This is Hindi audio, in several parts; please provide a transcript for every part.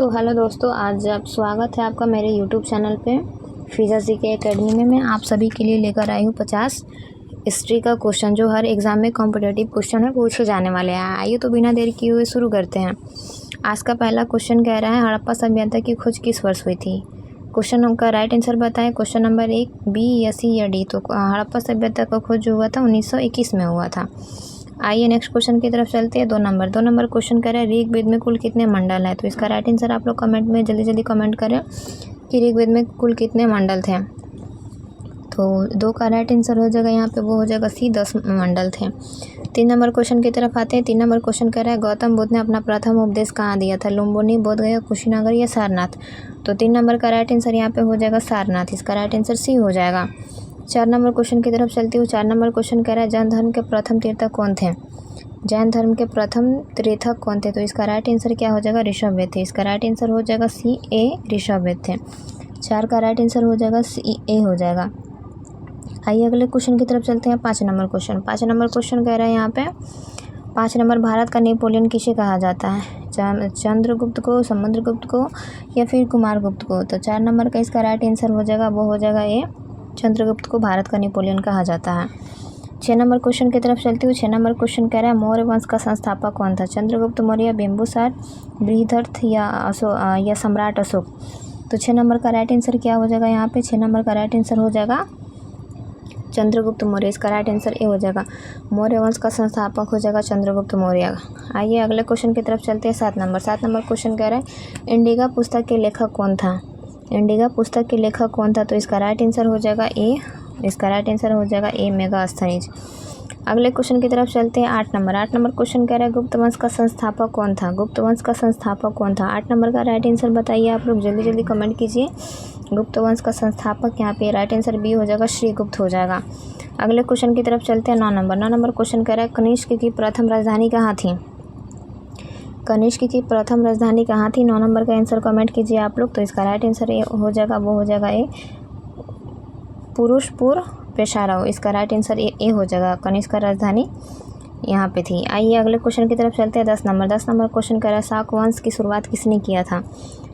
तो हेलो दोस्तों, आज आप स्वागत है आपका मेरे यूट्यूब चैनल पे फिज़ा जीके एकेडमी में। मैं आप सभी के लिए लेकर आई हूँ 50 हिस्ट्री का क्वेश्चन जो हर एग्ज़ाम में कॉम्पिटिटिव क्वेश्चन है पूछे जाने वाले हैं। आइए तो बिना देर किए हुए शुरू करते हैं। आज का पहला क्वेश्चन कह रहा है हड़प्पा सभ्यता की खोज किस वर्ष हुई थी। क्वेश्चन का राइट आंसर बताएं। क्वेश्चन नंबर 1 बी या सी या डी। तो हड़प्पा सभ्यता का खोज जो हुआ था 1921 में हुआ था। आइए नेक्स्ट क्वेश्चन की तरफ चलते हैं। 2 नंबर क्वेश्चन कर रहा है ऋग्वेद में कुल कितने मंडल हैं। तो इसका राइट आंसर आप लोग कमेंट में जल्दी कमेंट करें कि ऋग्वेद में कुल कितने मंडल थे। तो 2 का राइट आंसर हो जाएगा यहाँ पे, वो हो जाएगा सी, 10 मंडल थे। 3 नंबर क्वेश्चन की तरफ आते हैं। 3 नंबर क्वेश्चन कर रहा है गौतम बुद्ध ने अपना प्रथम उपदेश कहाँ दिया था। लुम्बिनी, बोधगया, कुशीनगर या सारनाथ। तो 3 नंबर का राइट आंसर यहाँ पे हो जाएगा सारनाथ। इसका राइट आंसर सी हो जाएगा। 4 नंबर क्वेश्चन की तरफ चलती हूँ। 4 नंबर क्वेश्चन कह रहा है जैन धर्म के प्रथम तीर्थक कौन थे। जैन धर्म के प्रथम तीर्थक कौन थे। तो इसका राइट आंसर क्या हो जाएगा, ऋषभवेद थे। इसका राइट आंसर हो जाएगा सी, ए, ऋषभवेद थे। 4 का राइट आंसर हो जाएगा सी, ए हो जाएगा। आइए अगले क्वेश्चन की तरफ चलते हैं। 5 नंबर क्वेश्चन। 5 नंबर क्वेश्चन कह रहा है यहाँ पे 5 नंबर भारत का नेपोलियन किसे कहा जाता है। चंद्रगुप्त को, समुद्रगुप्त को या फिर कुमारगुप्त को। तो 4 नंबर का इसका राइट आंसर हो जाएगा, वो हो जाएगा ए, चंद्रगुप्त को भारत का नेपोलियन कहा जाता है। 6 नंबर क्वेश्चन की तरफ चलती हूँ। 6 नंबर क्वेश्चन कह रहा है मौर्य वंश का संस्थापक कौन था। चंद्रगुप्त मौर्य, बिंदुसार, बृहद्रथ या सम्राट अशोक। तो 6 नंबर का राइट आंसर क्या हो जाएगा यहाँ पे, 6 नंबर का राइट आंसर हो जाएगा चंद्रगुप्त मौर्य। इसका राइट आंसर ए हो जाएगा। मौर्य वंश का संस्थापक हो जाएगा चंद्रगुप्त मौर्य। आइए अगले क्वेश्चन की तरफ चलते हैं। 7 नंबर क्वेश्चन कह रहा है इंडिका पुस्तक के लेखक कौन था। इंडिका पुस्तक के लेखक कौन था। तो इसका राइट आंसर हो जाएगा ए, इसका राइट आंसर हो जाएगा ए, मेगास्थनीज। अगले क्वेश्चन की तरफ चलते हैं। 8 नंबर क्वेश्चन कह रहा है गुप्त वंश का संस्थापक कौन था। गुप्त वंश का संस्थापक कौन था। 8 नंबर का राइट आंसर बताइए आप लोग, जल्दी कमेंट कीजिए। गुप्त वंश का संस्थापक यहाँ पे राइट आंसर बी हो जाएगा, श्रीगुप्त हो जाएगा। अगले क्वेश्चन की तरफ चलते हैं। 9 नंबर क्वेश्चन कह रहा है कनिष्क की प्रथम राजधानी कहाँ थी। कनिष्क की प्रथम राजधानी कहाँ थी। 9 नंबर का आंसर कमेंट कीजिए आप लोग। तो इसका राइट आंसर ए हो जाएगा, वो हो जाएगा ए, पुरुषपुर पेशाराव। इसका राइट आंसर ए हो जाएगा। कनिष्क का राजधानी यहाँ पे थी। आइए अगले क्वेश्चन की तरफ चलते हैं। 10 नंबर क्वेश्चन कह रहा है शाक वंश की शुरुआत किसने किया था।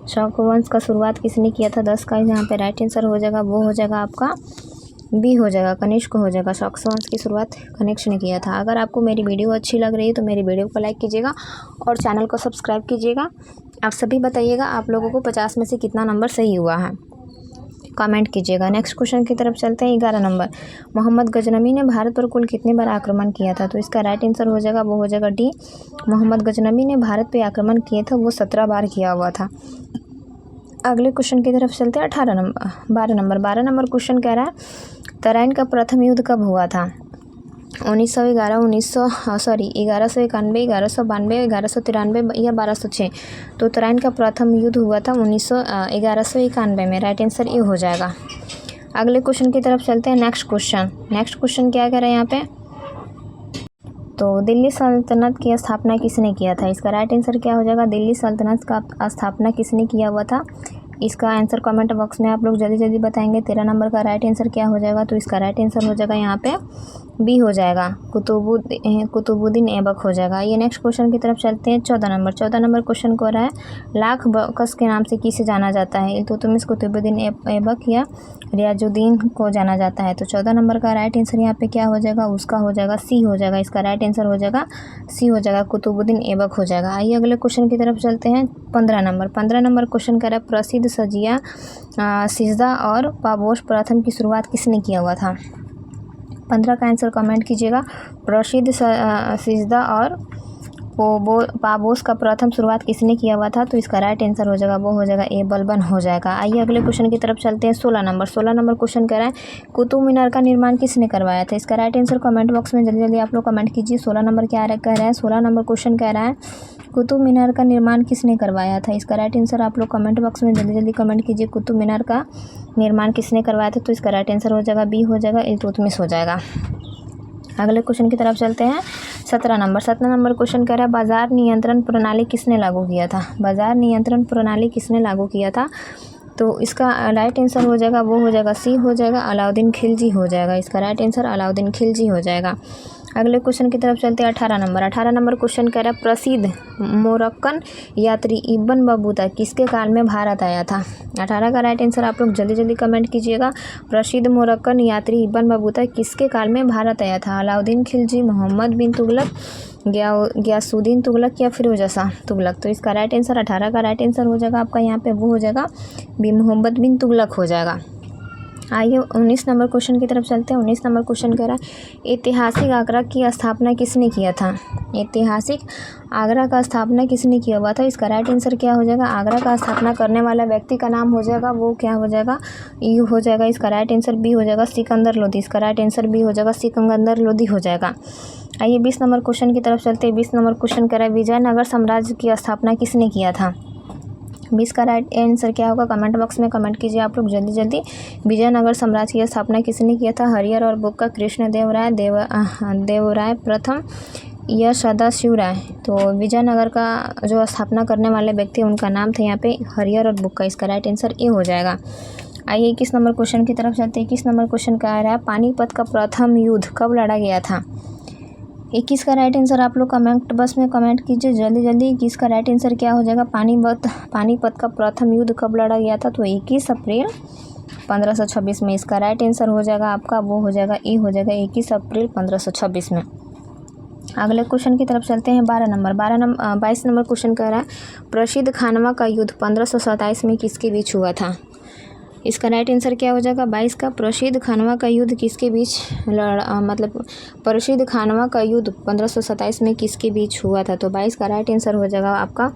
शाक वंश का शुरुआत किसने किया था। 10 का यहाँ पे राइट आंसर हो जाएगा, वो हो जाएगा आपका बी हो जाएगा, कनिष्क हो जाएगा। शाक वंश की शुरुआत कनिष्क ने किया था। अगर आपको मेरी वीडियो अच्छी लग रही है तो मेरी वीडियो को लाइक कीजिएगा और चैनल को सब्सक्राइब कीजिएगा। आप सभी बताइएगा आप लोगों को 50 में से कितना नंबर सही हुआ है, कमेंट कीजिएगा। नेक्स्ट क्वेश्चन की तरफ चलते हैं। 11 नंबर मोहम्मद गजनवी ने भारत पर कुल कितने बार आक्रमण किया था। तो इसका राइट आंसर हो जाएगा, वो हो जाएगा डी, मोहम्मद गजनवी ने भारत पे आक्रमण किए थे, वो 17 बार किया हुआ था। अगले क्वेश्चन की तरफ चलते हैं। 12 नंबर क्वेश्चन कह रहा है तराइन का प्रथम युद्ध कब हुआ था। 1191, 1191, 1192, 1193 या 1206। तो तराइन का प्रथम युद्ध हुआ था 1191 में। राइट आंसर ये हो जाएगा। अगले क्वेश्चन की तरफ चलते हैं। नेक्स्ट क्वेश्चन क्या कह रहे हैं यहाँ पे, तो दिल्ली सल्तनत की स्थापना किसने किया था। इसका राइट आंसर क्या हो जाएगा, दिल्ली सल्तनत का स्थापना किसने किया हुआ था। इसका आंसर कमेंट बॉक्स में आप लोग जल्दी बताएंगे। 13 नंबर का राइट आंसर क्या हो जाएगा। तो इसका राइट आंसर हो जाएगा यहाँ पे बी हो जाएगा, कुतुबुद्दीन ऐबक हो जाएगा। ये नेक्स्ट क्वेश्चन की तरफ चलते हैं। 14 नंबर क्वेश्चन को रहा है लाख बकस के नाम से किसे जाना जाता है। इल्तुतमिश, कुतुबुद्दीन ऐबक या रियाजुद्दीन को जाना जाता है। तो 14 नंबर का राइट आंसर यहाँ पे क्या हो जाएगा, उसका हो जाएगा सी हो जाएगा। इसका राइट आंसर हो जाएगा सी हो जाएगा, कुतुबुद्दीन ऐबक हो जाएगा। आइए अगले क्वेश्चन की तरफ चलते हैं। 15 नंबर क्वेश्चन कर रहा है प्रसिद्ध सजिया, सिजदा और पाबोस प्रथम की शुरुआत किसने किया हुआ था। 15 का आंसर कमेंट कीजिएगा। प्रसिद्ध सिजदा और पाबोस का प्रथम शुरुआत किसने किया हुआ था। तो इसका राइट आंसर हो जाएगा, वो हो जाएगा ए, बलबन हो जाएगा। आइए अगले क्वेश्चन की तरफ चलते हैं। 16 नंबर क्वेश्चन कह रहा है कुतुब मीनार का निर्माण किसने करवाया था। इसका राइट आंसर कमेंट बॉक्स में जल्दी आप लोग कमेंट कीजिए। 16 नंबर क्या कह रहा है, 16 नंबर क्वेश्चन कह रहा है कुतुब मीनार का निर्माण किसने करवाया था। इसका राइट आंसर आप लोग कमेंट बॉक्स में जल्दी कमेंट कीजिए। कुतुब मीनार का निर्माण किसने करवाया था। तो इसका राइट आंसर हो जाएगा बी हो जाएगा, इल्तुतमिश हो जाएगा। अगले क्वेश्चन की तरफ चलते हैं। 17 नंबर क्वेश्चन कह रहा है बाजार नियंत्रण प्रणाली किसने लागू किया था। बाजार नियंत्रण प्रणाली किसने लागू किया था। तो इसका राइट आंसर हो जाएगा, वो हो जाएगा सी हो जाएगा, अलाउद्दीन खिलजी हो जाएगा। इसका राइट आंसर अलाउद्दीन खिलजी हो जाएगा। अगले क्वेश्चन की तरफ चलते हैं 18 नंबर क्वेश्चन कह रहा है प्रसिद्ध मोरक्कन यात्री इब्न बतूता किसके काल में भारत आया था। 18 का राइट आंसर आप लोग जल्दी जल्दी कमेंट कीजिएगा। प्रसिद्ध मोरक्कन यात्री इब्न बतूता किसके काल में भारत आया था। अलाउद्दीन खिलजी, मोहम्मद बिन तुगलक, गयासुद्दीन तुगलक या फिरोज शाह तुगलक। तो इसका राइट आंसर 18 का राइट आंसर हो जाएगा आपका यहाँ पे वो हो जाएगा मोहम्मद बिन तुगलक हो जाएगा। आइए 19 नंबर क्वेश्चन की तरफ चलते हैं। 19 नंबर क्वेश्चन कह रहा है ऐतिहासिक आगरा की स्थापना किसने किया था। ऐतिहासिक आगरा का स्थापना किसने किया हुआ था। इसका राइट आंसर क्या हो जाएगा। आगरा का स्थापना करने वाला व्यक्ति का नाम हो जाएगा वो क्या हो जाएगा यू हो जाएगा। इसका राइट आंसर बी हो जाएगा सिकंदर लोदी। इसका राइट आंसर बी हो जाएगा सिकंदर लोदी हो जाएगा। आइए 20 नंबर क्वेश्चन की तरफ चलते हैं। 20 नंबर क्वेश्चन कह रहा है विजयनगर साम्राज्य की स्थापना किसने किया था। 20 का राइट आंसर क्या होगा कमेंट बॉक्स में कमेंट कीजिए आप लोग जल्दी जल्दी। विजयनगर साम्राज्य की स्थापना किसने किया था। हरिहर और बुक्का, कृष्णदेवराय, देवराय प्रथम या सदाशिव राय। तो विजयनगर का जो स्थापना करने वाले व्यक्ति उनका नाम था यहाँ पे हरिहर और बुक्का। इसका राइट आंसर ए हो जाएगा। आइए 21 नंबर क्वेश्चन की तरफ चलते हैं। 21 नंबर क्वेश्चन कह रहा है पानीपत का प्रथम युद्ध कब लड़ा गया था। 21 का राइट आंसर आप लोग कमेंट बॉक्स में कमेंट कीजिए जल्दी जल्दी। 21 का राइट आंसर क्या हो जाएगा पानीपत का प्रथम युद्ध कब लड़ा गया था। तो 21 अप्रैल 1526 में। इसका राइट आंसर हो जाएगा आपका वो हो जाएगा ए हो जाएगा 21 अप्रैल 1526 में। अगले क्वेश्चन की तरफ चलते हैं। 22 नंबर क्वेश्चन कह रहा है प्रसिद्ध खानवा का युद्ध 1527 में किसके बीच हुआ था। इसका राइट आंसर क्या हो जाएगा 22 का प्रसिद्ध खानवा का युद्ध किसके बीच मतलब प्रसिद्ध खानवा का युद्ध 1527 में किसके बीच हुआ था। तो 22 का राइट आंसर हो जाएगा आपका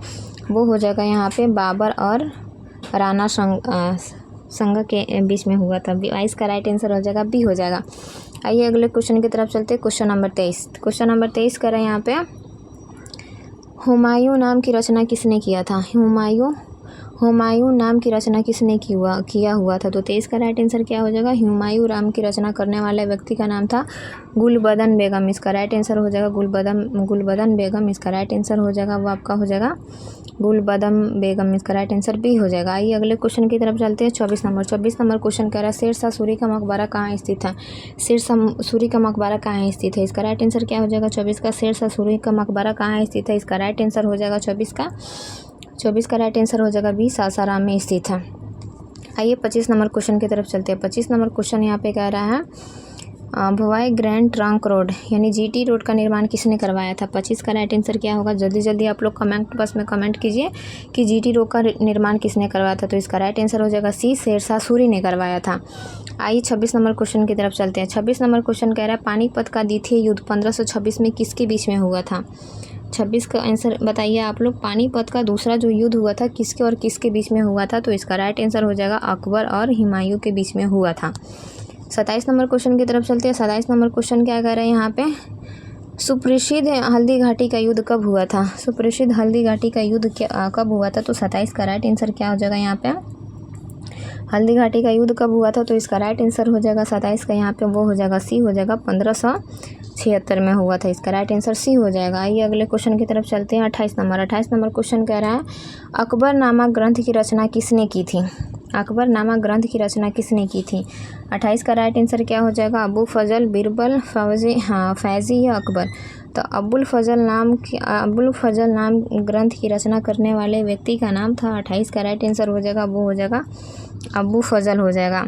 वो हो जाएगा यहाँ पे बाबर और राणा संगा के बीच में हुआ था। 22 का राइट आंसर हो जाएगा बी हो जाएगा। आइए अगले क्वेश्चन की तरफ चलते हैं। Question number 23। क्वेश्चन नंबर 23 कर रहे हैं यहाँ पे हुमायूं नाम की रचना किसने किया था। हुमायूं नाम की रचना किसने किया हुआ था। तो 23 का राइट आंसर क्या हो जाएगा हुमायूं नाम की रचना करने वाले व्यक्ति का नाम था गुलबदन बेगम। इसका राइट आंसर हो जाएगा गुलबदन बेगम। इसका राइट आंसर हो जाएगा वो आपका हो जाएगा गुलबदन बेगम। इसका राइट आंसर बी हो जाएगा। आइए अगले क्वेश्चन की तरफ चलते हैं। 24 नंबर क्वेश्चन कह रहा है शेरशाह सूरी का मकबरा कहाँ स्थित है। शेरशाह सूरी का मकबरा कहाँ स्थित है। इसका राइट आंसर क्या हो जाएगा 24 का शेरशाह सूरी का मकबरा कहाँ स्थित है। इसका राइट आंसर हो जाएगा 24 का राइट आंसर हो जाएगा बी सासाराम में स्थित है। आइए 25 नंबर क्वेश्चन की तरफ चलते हैं। 25 नंबर क्वेश्चन यहाँ पे कह रहा है भवाई ग्रैंड ट्रंक रोड यानी जीटी रोड का निर्माण किसने करवाया था। 25 का राइट आंसर क्या होगा जल्दी जल्दी आप लोग कमेंट बॉक्स में कमेंट कीजिए कि जीटी रोड का निर्माण किसने करवाया था। तो इसका राइट आंसर हो जाएगा सी शेरशाह सूरी ने करवाया था। आइए 26 नंबर क्वेश्चन की तरफ चलते हैं। 26 नंबर क्वेश्चन कह रहा है पानीपत का द्वितीय युद्ध 1526 में किसके बीच में हुआ था। 26 का आंसर बताइए आप लोग। पानीपत का दूसरा जो युद्ध हुआ था किसके और किसके बीच में हुआ था। तो इसका राइट आंसर हो जाएगा अकबर और हुमायूं के बीच में हुआ था। 27 नंबर क्वेश्चन की तरफ चलते हैं। 27 नंबर क्वेश्चन क्या कह रहे हैं यहाँ पे सुप्रसिद्ध हल्दी घाटी का युद्ध कब हुआ था। सुप्रसिद्ध हल्दी घाटी का युद्ध कब हुआ था। तो 27 का राइट आंसर क्या हो जाएगा यहाँ पे हल्दी घाटी का युद्ध कब हुआ था। तो इसका राइट आंसर हो जाएगा 27 का यहाँ पे वो हो जाएगा सी हो जाएगा 1576 में हुआ था। इसका राइट आंसर सी हो जाएगा। आइए अगले क्वेश्चन की तरफ चलते हैं। 28 नंबर क्वेश्चन कह रहा है अकबर नामक ग्रंथ की रचना किसने की थी। अकबर नामक ग्रंथ की रचना किसने की थी। 28 का राइट आंसर क्या हो जाएगा अबू फजल बिरबल फैज़ी या अकबर। तो अबुल फजल नाम ग्रंथ की रचना करने वाले व्यक्ति का नाम था। 28 का राइट आंसर हो जाएगा वो हो जाएगा अबू फजल हो जाएगा।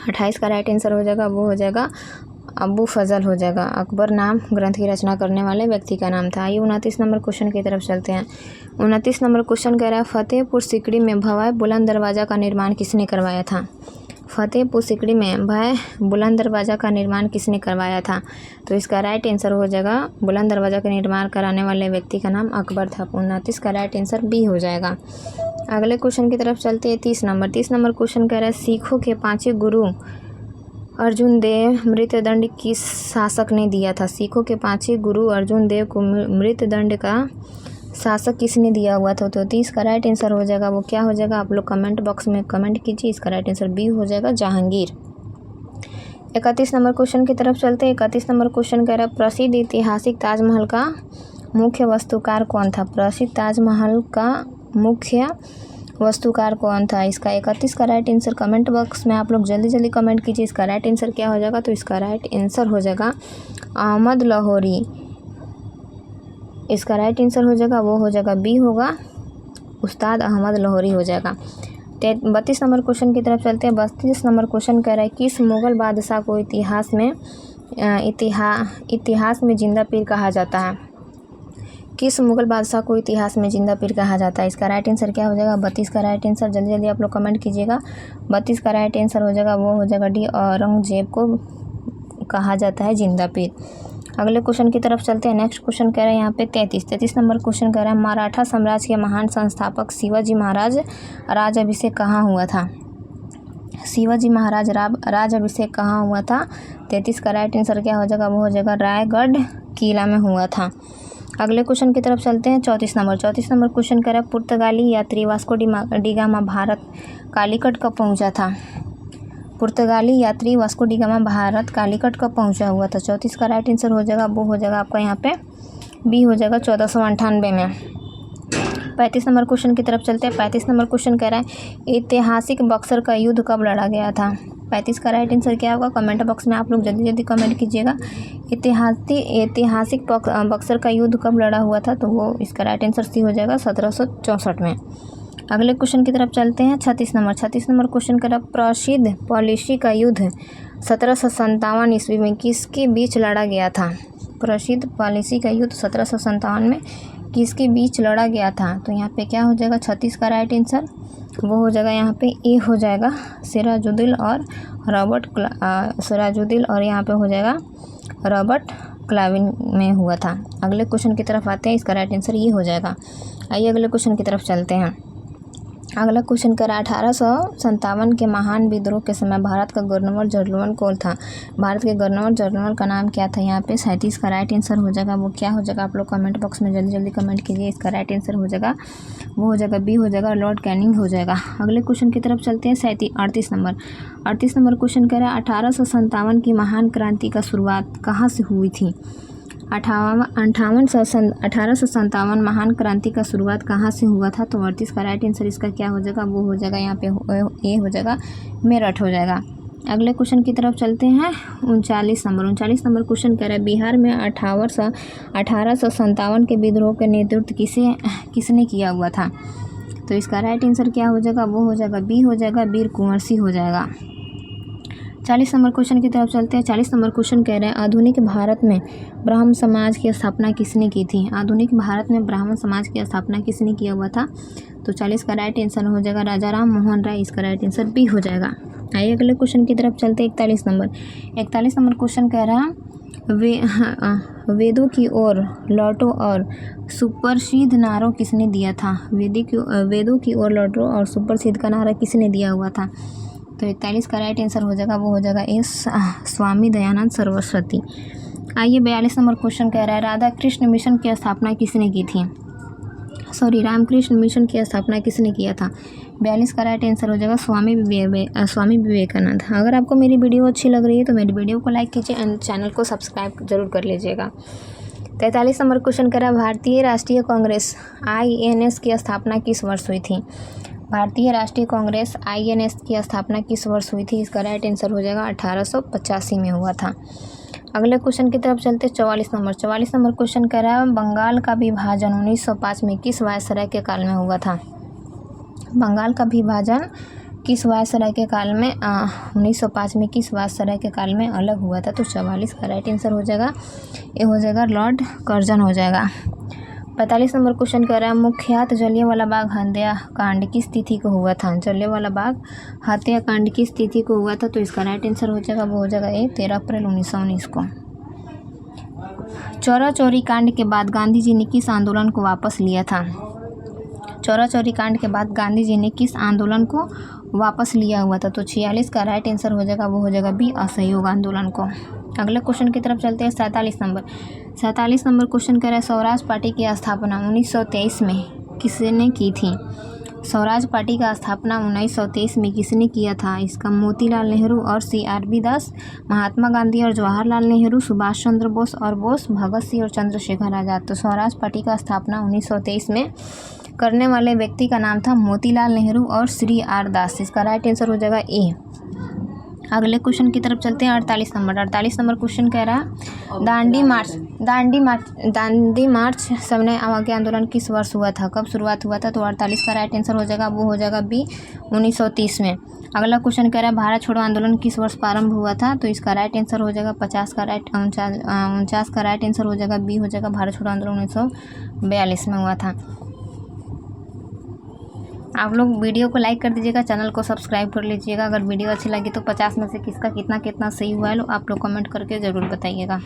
28 का राइट आंसर हो जाएगा वो हो जाएगा अबू फजल हो जाएगा। अकबर नाम ग्रंथ की रचना करने वाले व्यक्ति का नाम था। आइए 29 नंबर क्वेश्चन की तरफ चलते हैं। 29 नंबर क्वेश्चन कह रहा है फतेहपुर सिकड़ी में भव्य बुलंद दरवाज़ा का निर्माण किसने करवाया था। फतेहपुर सिकड़ी में भव्य बुलंद दरवाज़ा का निर्माण किसने करवाया था। तो इसका राइट आंसर हो जाएगा बुलंद दरवाज़ा का निर्माण कराने वाले व्यक्ति का नाम अकबर था। 29 का राइट आंसर बी हो जाएगा। अगले क्वेश्चन की तरफ चलते हैं। 30 नंबर क्वेश्चन कह रहा है सिखों के 5वें गुरु अर्जुन देव मृत्युदंड किस शासक ने दिया था। सिखों के 5वें गुरु अर्जुन देव को मृत्युदंड का शासक किसने दिया हुआ था। तो 30 का राइट आंसर हो जाएगा वो क्या हो जाएगा आप लोग कमेंट बॉक्स में कमेंट कीजिए। इसका राइट आंसर बी हो जाएगा जहांगीर। 31 नंबर क्वेश्चन की तरफ चलते हैं। 31 नंबर क्वेश्चन कह रहा है प्रसिद्ध ऐतिहासिक ताजमहल का मुख्य वास्तुकार कौन था। प्रसिद्ध ताजमहल का मुख्य वास्तुकार कौन था। इसका 31 का राइट आंसर कमेंट बॉक्स में आप लोग जल्दी जल्दी कमेंट कीजिए। इसका राइट आंसर क्या हो जाएगा। तो इसका राइट आंसर हो जाएगा अहमद लाहौरी। इसका राइट आंसर हो जाएगा वो हो जाएगा बी होगा, उस्ताद अहमद लाहौरी हो जाएगा। 32 नंबर क्वेश्चन की तरफ चलते हैं। 32 नंबर क्वेश्चन कह रहा है किस मुग़ल बादशाह को इतिहास में जिंदा पीर कहा जाता है। किस मुग़ल बादशाह को इतिहास में जिंदा पीर कहा जाता है। इसका राइट आंसर क्या हो जाएगा। 32 का राइट आंसर जल्दी जल्दी आप लोग कमेंट कीजिएगा। 32 का राइट आंसर हो जाएगा वो हो जाएगा डी, औरंगजेब को कहा जाता है जिंदा पीर। अगले क्वेश्चन की तरफ चलते हैं। नेक्स्ट क्वेश्चन कह रहे हैं यहाँ पे 33 नंबर क्वेश्चन कह रहा है मराठा साम्राज्य के महान संस्थापक शिवाजी महाराज राज्याभिषेक कहाँ हुआ था। शिवाजी महाराज राज्याभिषेक कहाँ हुआ था। 33 का राइट आंसर क्या हो जाएगा वो हो जाएगा रायगढ़ किला में हुआ था। अगले क्वेश्चन की तरफ चलते हैं। 34 नंबर क्वेश्चन कह रहा है पुर्तगाली यात्री Vasco D gamma Bharat Calicut कब पहुंचा था। पुर्तगाली यात्री Vasco D gamma Bharat Calicut कब पहुंचा हुआ था। 34 का राइट आंसर हो जाएगा वो हो जाएगा आपका यहाँ पे बी हो जाएगा 1498 में। 35 नंबर क्वेश्चन की तरफ चलते हैं। 35 नंबर क्वेश्चन कह रहा है ऐतिहासिक बक्सर का युद्ध कब लड़ा गया था। 35 का राइट आंसर क्या होगा कमेंट बॉक्स में आप लोग जल्दी जल्दी कमेंट कीजिएगा। ऐतिहासिक बक्सर का युद्ध कब लड़ा हुआ था, तो वो इसका राइट आंसर सी हो जाएगा 1764 में। अगले क्वेश्चन की तरफ चलते हैं। 36 नंबर क्वेश्चन कह रहा है प्रसिद्ध पॉलिसी का युद्ध 1757 ईस्वी में किसके बीच लड़ा गया था। प्रसिद्ध पॉलिसी का युद्ध 1757 में किसके बीच लड़ा गया था, तो यहाँ पे क्या हो जाएगा 36 का राइट आंसर वो हो जाएगा यहाँ पे ए हो जाएगा सिराजुद्दौला और यहाँ पे हो जाएगा रॉबर्ट क्लाविन में हुआ था। अगले क्वेश्चन की तरफ आते हैं। इसका राइट आंसर ये हो जाएगा। आइए अगले क्वेश्चन की तरफ चलते हैं। अगला क्वेश्चन करा 1857 के महान विद्रोह के समय भारत का गवर्नर जनरल कौन था। भारत के गवर्नर जनरल का नाम क्या था। यहाँ पे 37 का राइट आंसर हो जाएगा वो क्या हो जाएगा आप लोग कमेंट बॉक्स में जल्दी जल्दी कमेंट कीजिए। इसका राइट आंसर हो जाएगा वो हो जाएगा बी हो जाएगा लॉर्ड कैनिंग हो जाएगा। अगले क्वेश्चन की तरफ चलते हैं। 38 नंबर क्वेश्चन कह रहा है 1857 की महान क्रांति का शुरुआत कहाँ से हुई थी। 1857 महान क्रांति का शुरुआत कहाँ से हुआ था, तो 38 का राइट आंसर इसका क्या हो जाएगा वो हो जाएगा यहाँ पे ए हो जाएगा मेरठ हो जाएगा। अगले क्वेश्चन की तरफ चलते हैं। 39 नंबर क्वेश्चन कह रहा है बिहार में 1857 के विद्रोह के नेतृत्व किसने किया हुआ था, तो इसका राइट आंसर क्या हो जाएगा वो हो जाएगा बी हो जाएगा वीर कुंवर सिंह हो जाएगा। 40 नंबर क्वेश्चन की तरफ चलते हैं। 40 नंबर क्वेश्चन कह रहे हैं आधुनिक भारत में ब्राह्मण समाज की स्थापना किसने की थी। आधुनिक भारत में ब्राह्मण समाज की स्थापना किसने किया हुआ था, तो 40 का राइट आंसर हो जाएगा राजा राम मोहन राय। इसका राइट आंसर बी हो जाएगा। आइए अगले क्वेश्चन की तरफ चलते हैं। 41 नंबर क्वेश्चन कह रहा है वेदों की ओर लौटो और सुप्रसिद्ध नारा किसने दिया था। वेदों की ओर लौटो और सुप्रसिद्ध का नारा किसने दिया हुआ था, तो 41 का राइट आंसर हो जाएगा वो हो जाएगा एस स्वामी दयानंद सरस्वती। आइए 42 नंबर क्वेश्चन कह रहा है राधाकृष्ण मिशन की स्थापना किसने की थी। रामकृष्ण मिशन की स्थापना किसने किया था। 42 का राइट आंसर हो जाएगा स्वामी विवेकानंद। अगर आपको मेरी वीडियो अच्छी लग रही है तो मेरी वीडियो को लाइक कीजिए एंड चैनल को सब्सक्राइब जरूर कर लीजिएगा। 43 नंबर क्वेश्चन कह रहा है भारतीय राष्ट्रीय कांग्रेस INS की स्थापना किस वर्ष हुई थी। भारतीय राष्ट्रीय कांग्रेस INS की स्थापना किस वर्ष हुई थी, इसका राइट आंसर हो जाएगा 1885 में हुआ था। अगले क्वेश्चन की तरफ चलते 44 नंबर क्वेश्चन कह रहा है बंगाल का विभाजन 1905 में किस वायसराय के काल में हुआ था। बंगाल का विभाजन किस वायसराय के काल में 1905 में किस वायसराय के काल में अलग हुआ था, तो 44 का राइट आंसर हो जाएगा ये हो जाएगा लॉर्ड कर्जन हो जाएगा। 45 नंबर क्वेश्चन कह रहा है मुख्यतः जलियांवाला बाग हत्याकांड किस तिथि को हुआ था। जलियांवाला बाग हत्याकांड किस तिथि को हुआ था, तो इसका राइट आंसर हो जाएगा वो हो जाएगा 13 अप्रैल 1919 को। चौरा चौरी कांड के बाद गांधी जी ने किस आंदोलन को वापस लिया था। चौरा चौरी कांड के बाद गांधी जी ने किस आंदोलन को वापस लिया हुआ था, तो 46 का राइट आंसर हो जाएगा वो हो जाएगा बी असहयोग आंदोलन को। अगले क्वेश्चन की तरफ चलते हैं। 47 नंबर क्वेश्चन कह रहा है स्वराज पार्टी की स्थापना 1923 में किसने की थी। स्वराज पार्टी का स्थापना 1923 में किसने किया था, इसका मोतीलाल नेहरू और CRB दास, महात्मा गांधी और जवाहरलाल नेहरू, सुभाष चंद्र बोस और भगत सिंह और चंद्रशेखर आजाद। तो स्वराज पार्टी का स्थापना 1923 में करने वाले व्यक्ति का नाम था मोतीलाल नेहरू और CR दास। इसका राइट आंसर हो जाएगा ए। अगले क्वेश्चन की तरफ चलते हैं। 48 नंबर क्वेश्चन कह रहा है दांडी मार्च सबने आवाज़ आंदोलन किस वर्ष हुआ था, कब शुरुआत हुआ था? तो 48 का राइट आंसर हो जाएगा, वो हो जाएगा बी 1930 में। अगला क्वेश्चन कह रहा है भारत छोड़ो आंदोलन किस वर्ष प्रारंभ हुआ था? तो इसका राइट आंसर हो जाएगा 49 का राइट आंसर हो जाएगा, बी हो जाएगा, भारत छोड़ो आंदोलन 1942 में हुआ था। आप लोग वीडियो को लाइक कर दीजिएगा, चैनल को सब्सक्राइब कर लीजिएगा। अगर वीडियो अच्छी लगी तो 50 में से किसका कितना सही हुआ है आप लोग कमेंट करके ज़रूर बताइएगा।